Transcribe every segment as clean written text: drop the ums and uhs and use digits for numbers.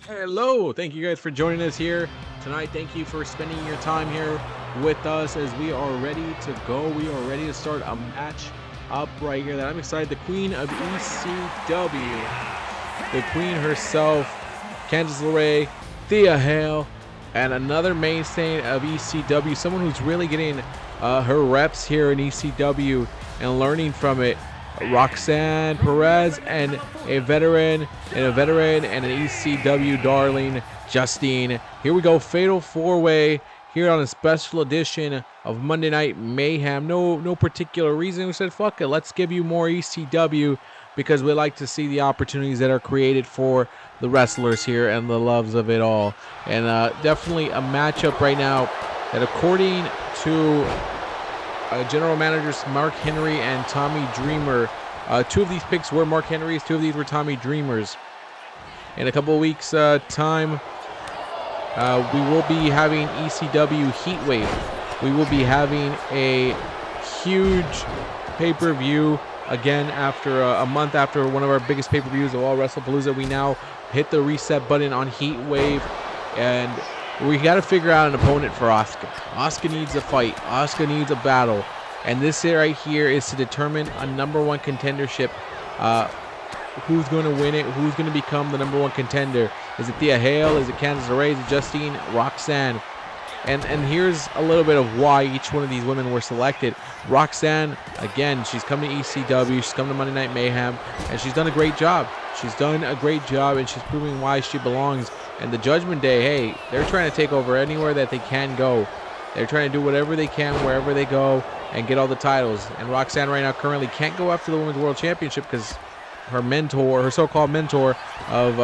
Hello, thank you guys for joining us here tonight. Thank you for spending your time here with us as we are ready to go. We are ready to start a match up right here that I'm excited. The queen of ECW, the queen herself, Candace LeRae, Thea Hail, and another mainstay of ECW, someone who's really getting her reps here in ECW and learning from it. Roxanne Perez, and a veteran and an ECW darling, Justine. Here we go, fatal four-way here on a special edition of Monday Night Mayhem. No particular reason. We said, fuck it, let's give you more ECW because we like to see the opportunities that are created for the wrestlers here and the loves of it all. And definitely a matchup right now that, according to general managers Mark Henry and Tommy Dreamer. Two of these picks were Mark Henry's, two of these were Tommy Dreamer's. In a couple of weeks' time, we will be having ECW Heatwave. We will be having a huge pay-per-view again after a month after one of our biggest pay-per-views of all WrestlePalooza. We now hit the reset button on Heatwave, and we got to figure out an opponent for Asuka. Asuka needs a fight. Asuka needs a battle. And this right here is to determine a number one contendership. Who's going to win it? Who's going to become the number one contender? Is it Thea Hail? Is it Candace LeRae? Is it Justine? Roxanne? And here's a little bit of why each one of these women were selected. Roxanne, again, she's come to ECW. She's come to Monday Night Mayhem. And she's done a great job. She's done a great job, and she's proving why she belongs. And the Judgment Day, hey, they're trying to take over anywhere that they can go. They're trying to do whatever they can, wherever they go, and get all the titles. And Roxanne right now currently can't go after the Women's World Championship because her mentor, her so-called mentor of,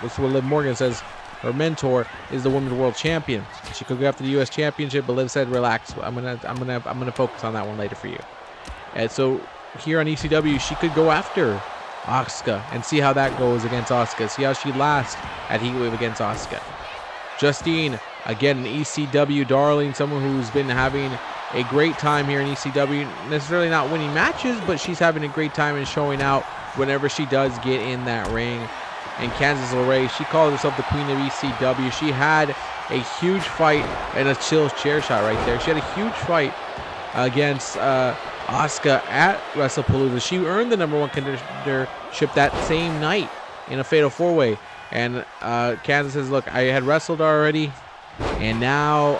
what's what Liv Morgan says, her mentor is the Women's World Champion. She could go after the U.S. Championship, but Liv said, relax. I'm gonna focus on that one later for you. And so here on ECW, she could go after Asuka and see how that goes against Asuka. See how she lasts at Heatwave against Asuka. Justine, again, an ECW darling, someone who's been having a great time here in ECW. Necessarily not winning matches, but she's having a great time and showing out whenever she does get in that ring. And Candace LeRae, she calls herself the queen of ECW. She had a huge fight and a chill chair shot right there. She had a huge fight against Asuka at WrestlePalooza. She earned the number one contendership that same night in a fatal four-way. And Candace says, look, I had wrestled already, and now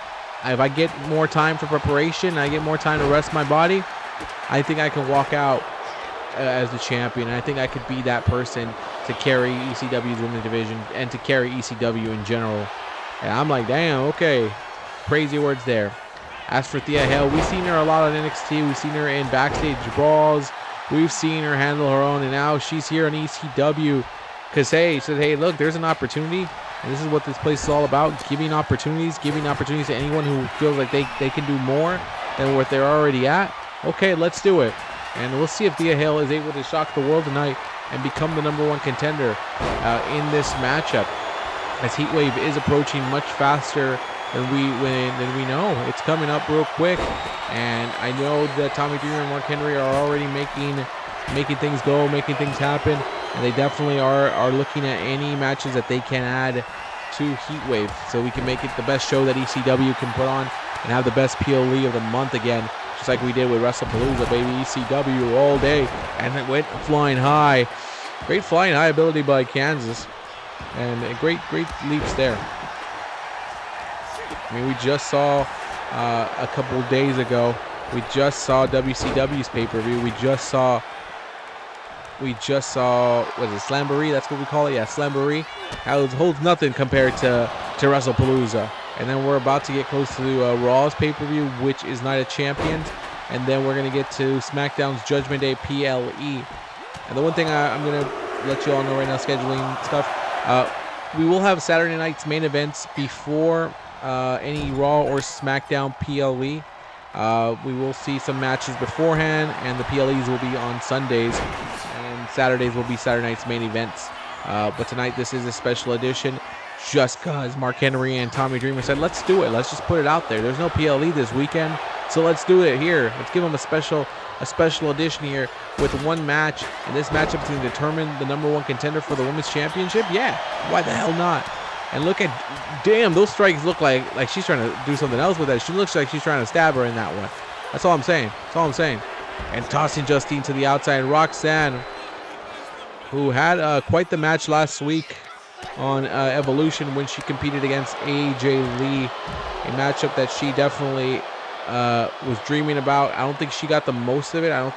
if I get more time for preparation, I get more time to rest my body, I think I can walk out as the champion. And I think I could be that person to carry ECW's women's division and to carry ECW in general. And I'm like, damn, okay. Crazy words there. As for Thea Hail, we've seen her a lot on NXT. We've seen her in backstage brawls. We've seen her handle her own, and now she's here on ECW. Because, hey, she said, hey, look, there's an opportunity. And this is what this place is all about, giving opportunities to anyone who feels like they can do more than what they're already at. Okay, let's do it. And we'll see if Thea Hail is able to shock the world tonight and become the number one contender in this matchup. As Heatwave is approaching much faster than we know. It's coming up real quick. And I know that Tommy Dreamer and Mark Henry are already making things go, making things happen. And they definitely are looking at any matches that they can add to Heatwave so we can make it the best show that ECW can put on and have the best PLE of the month again, just like we did with WrestlePalooza, baby. ECW all day, and it went flying high. Great flying high ability by Kansas, and great leaps there. I mean, we just saw a couple days ago, we just saw WCW's pay-per-view. We just saw, what is it, Slamboree? That's what we call it? Yeah, Slamboree. That holds nothing compared to WrestlePalooza. And then we're about to get close to Raw's pay-per-view, which is Night of Champions. And then we're going to get to SmackDown's Judgment Day PLE. And the one thing I'm going to let you all know right now, scheduling stuff, we will have Saturday night's main events before any Raw or SmackDown PLE. We will see some matches beforehand, and the PLEs will be on Sundays. And Saturdays will be Saturday night's main events. But tonight, this is a special edition just because Mark Henry and Tommy Dreamer said, let's do it. Let's just put it out there. There's no PLE this weekend, so let's do it here. Let's give them a special a special edition here with one match, and this matchup is going to determine the #1 contender for the women's championship? Yeah, why the hell not? And look at, damn, those strikes look like she's trying to do something else with that. She looks like she's trying to stab her in that one. That's all I'm saying. That's all I'm saying. And tossing Justine to the outside. Roxanne, who had quite the match last week on Evolution when she competed against AJ Lee, a matchup that she definitely was dreaming about. I don't think she got the most of it. I don't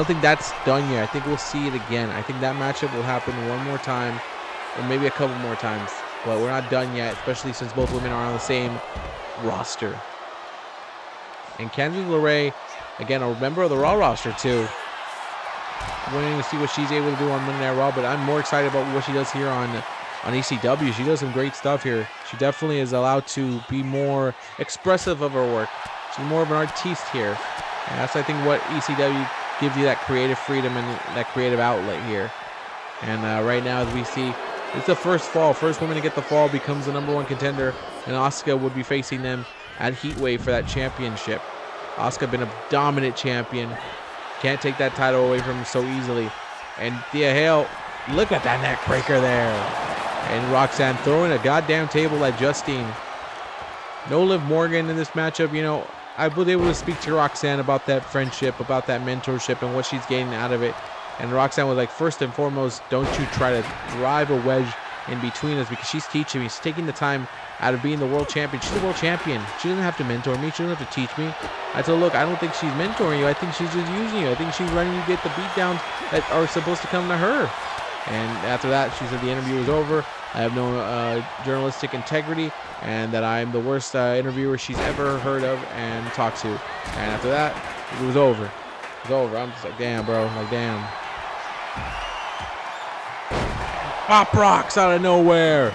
think that's done yet. I think we'll see it again. I think that matchup will happen one more time, or maybe a couple more times. But we're not done yet, especially since both women are on the same roster. And Candace LeRae, again, a member of the Raw roster too. Waiting to see what she's able to do on Monday Night Raw, but I'm more excited about what she does here on ECW. She does some great stuff here. She definitely is allowed to be more expressive of her work. She's more of an artiste here. And that's, I think, what ECW gives you, that creative freedom and that creative outlet here. And right now, as we see, it's the first fall. First woman to get the fall becomes the #1 contender, and Asuka would be facing them at Heatwave for that championship. Asuka been a dominant champion. Can't take that title away from him so easily. And Thea Hail, look at that neck breaker there. And Roxanne throwing a goddamn table at Justine. No Liv Morgan in this matchup. You know, I was able to speak to Roxanne about that friendship, about that mentorship, and what she's gaining out of it. And Roxanne was like, first and foremost, don't you try to drive a wedge in between us, because she's teaching me. She's taking the time out of being the world champion. She's the world champion. She doesn't have to mentor me. She doesn't have to teach me. I said, look, I don't think she's mentoring you. I think she's just using you. I think she's letting you get the beatdowns that are supposed to come to her. And after that, she said the interview was over. I have no journalistic integrity, and that I'm the worst interviewer she's ever heard of and talked to. And after that, it was over. It was over. I'm just like, damn, bro. Like, damn. Pop rocks out of nowhere.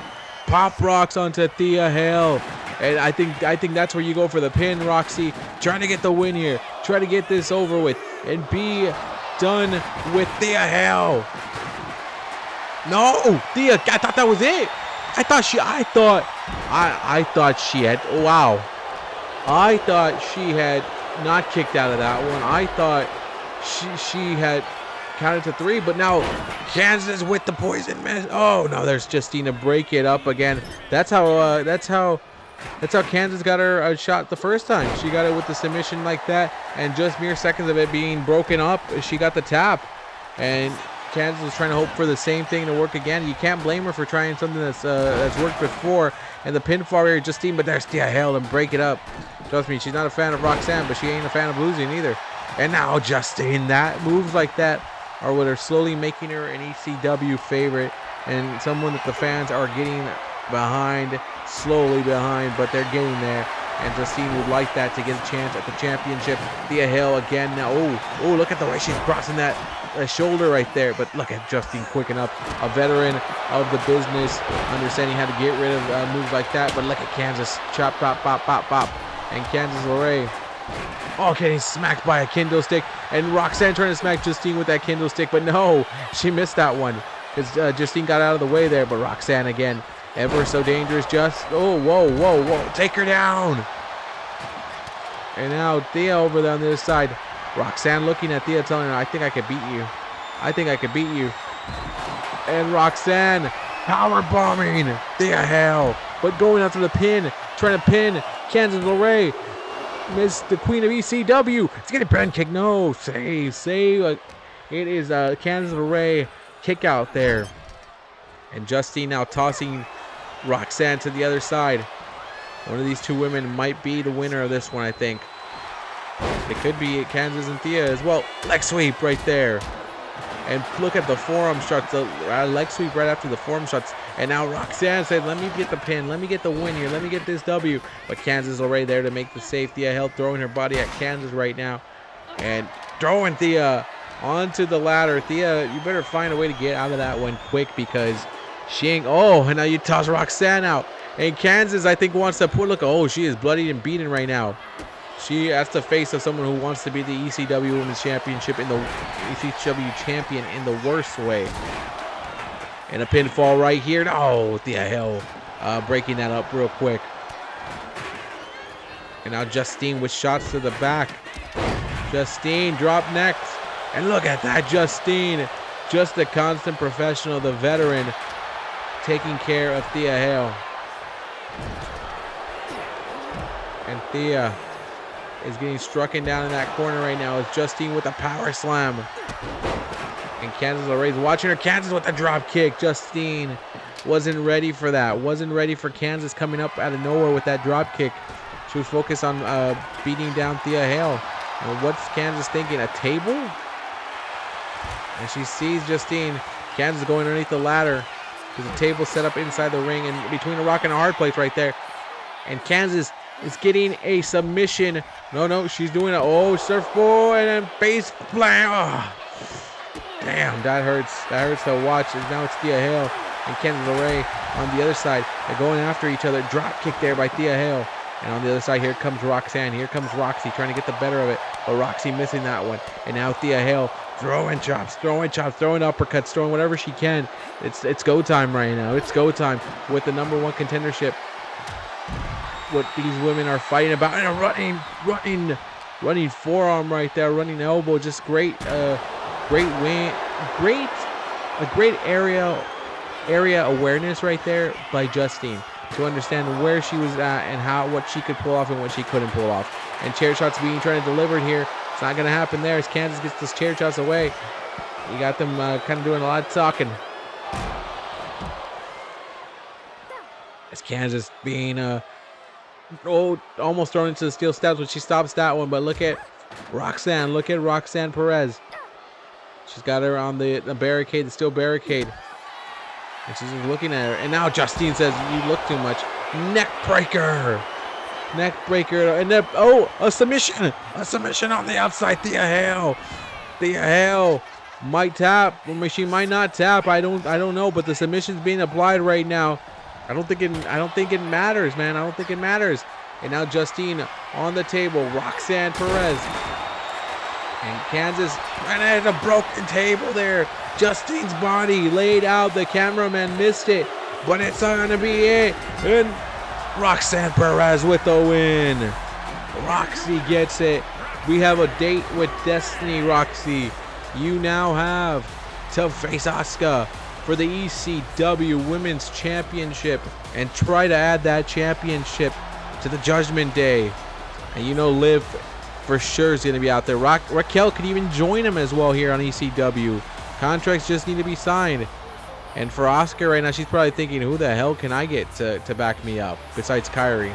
Pop rocks onto Thea Hail. And I think that's where you go for the pin, Roxy. Trying to get the win here. Try to get this over with and be done with Thea Hail. No, Thea, I thought that was it. I thought she had, wow. I thought she had not kicked out of that one. I thought she had counted to 3, but now Kansas with the poison mess. Oh no, there's Justine to break it up again. That's how Kansas got her shot the first time. She got it with the submission like that, and just mere seconds of it being broken up, she got the tap. And Kansas was trying to hope for the same thing to work again. You can't blame her for trying something that's worked before. And the pinfall here, Justine, but there's Thea Hail and break it up. Trust me, she's not a fan of Roxanne, but she ain't a fan of losing either. And now Justine, that moves like that are what are slowly making her an ECW favorite, and someone that the fans are getting behind, slowly behind, but they're getting there. And Justine would like that to get a chance at the championship. Thea Hail again now. Oh, look at the way she's crossing that shoulder right there. But look at Justine quick enough, a veteran of the business, understanding how to get rid of moves like that. But look at Kansas, chop, pop, pop, pop, pop. And Candace LeRae, oh, getting smacked by a kendo stick. And Roxanne trying to smack Justine with that kendo stick, but no, she missed that one because Justine got out of the way there. But Roxanne again, ever so dangerous. Oh, whoa, take her down. And now Thea over there on the other side. Roxanne looking at Thea, telling her, I think I could beat you. I think I could beat you. And Roxanne power bombing Thea Hail, but going after the pin, trying to pin Candace LeRae. Miss the queen of ECW. It's getting pen kick. No, save. It is Candace LeRae kick out there. And Justine now tossing Roxanne to the other side. One of these two women might be the winner of this one, I think. It could be Kansas and Thea as well. Leg sweep right there. And look at the forearm shots. The leg sweep right after the forearm shots. And now Roxanne said, let me get the pin. Let me get the win here. Let me get this W. But Kansas already there to make the save. Thea Hail throwing her body at Kansas right now. And throwing Thea onto the ladder. Thea, you better find a way to get out of that one quick, because she ain't. Oh, and now you toss Roxanne out. And Kansas, I think, wants to put. Look, oh, she is bloodied and beaten right now. That's the face of someone who wants to be the ECW Women's Championship in the ECW champion in the worst way. And a pinfall right here. Oh, the hell. Breaking that up real quick. And now Justine with shots to the back. Justine drop next. And look at that, Justine. Just a constant professional, the veteran, taking care of Thea Hail. And Thea is getting strucken down in that corner right now. It's Justine with a power slam. And Candace LeRae is watching her. Candace with a drop kick. Justine wasn't ready for that. Wasn't ready for Candace coming up out of nowhere with that drop kick. She was focused on beating down Thea Hail. And what's Candace thinking? A table? And she sees Justine. Candace going underneath the ladder. There's a table set up inside the ring and between a rock and a hard place right there. And Candace is getting a submission. No, she's doing a surfboard and then base slam. Oh, damn, that hurts. That hurts to watch. And now it's Thea Hail and Candace LeRae on the other side. They're going after each other. Drop kick there by Thea Hail. And on the other side, here comes Roxanne. Here comes Roxy trying to get the better of it. But Roxy missing that one. And now Thea Hail throwing chops, throwing uppercuts, throwing whatever she can. It's go time right now. It's go time with the #1 contendership. What these women are fighting about. And a running forearm right there, running elbow. Just great win, great area awareness right there by Justine to understand where she was at and what she could pull off and what she couldn't pull off. And chair shots being trying to deliver here. It's not going to happen there as Candace gets those chair shots away. You got them kind of doing a lot of talking. As Candace being almost thrown into the steel steps, but she stops that one. But look at Roxanne. Look at Roxanne Perez. She's got her on the barricade, the steel barricade. And she's just looking at her. And now Justine says, you look too much. Neck breaker. Neck breaker. And then, a submission. A submission on the outside. Thea Hail. Thea Hail might tap. Or she might not tap. I don't know. But the submission's being applied right now. I don't think it matters, man. I don't think it matters. And now Justine on the table. Roxanne Perez. And Kansas ran at a broken table there. Justine's body laid out. The cameraman missed it. But it's not going to be it. And Roxanne Perez with the win. Roxy gets it. We have a date with Destiny, Roxy. You now have to face Asuka for the ECW Women's Championship and try to add that championship to the Judgment Day. And you know Liv for sure is going to be out there. Raquel could even join him as well here on ECW. Contracts just need to be signed. And for Asuka right now, she's probably thinking, who the hell can I get to back me up besides Kyrie?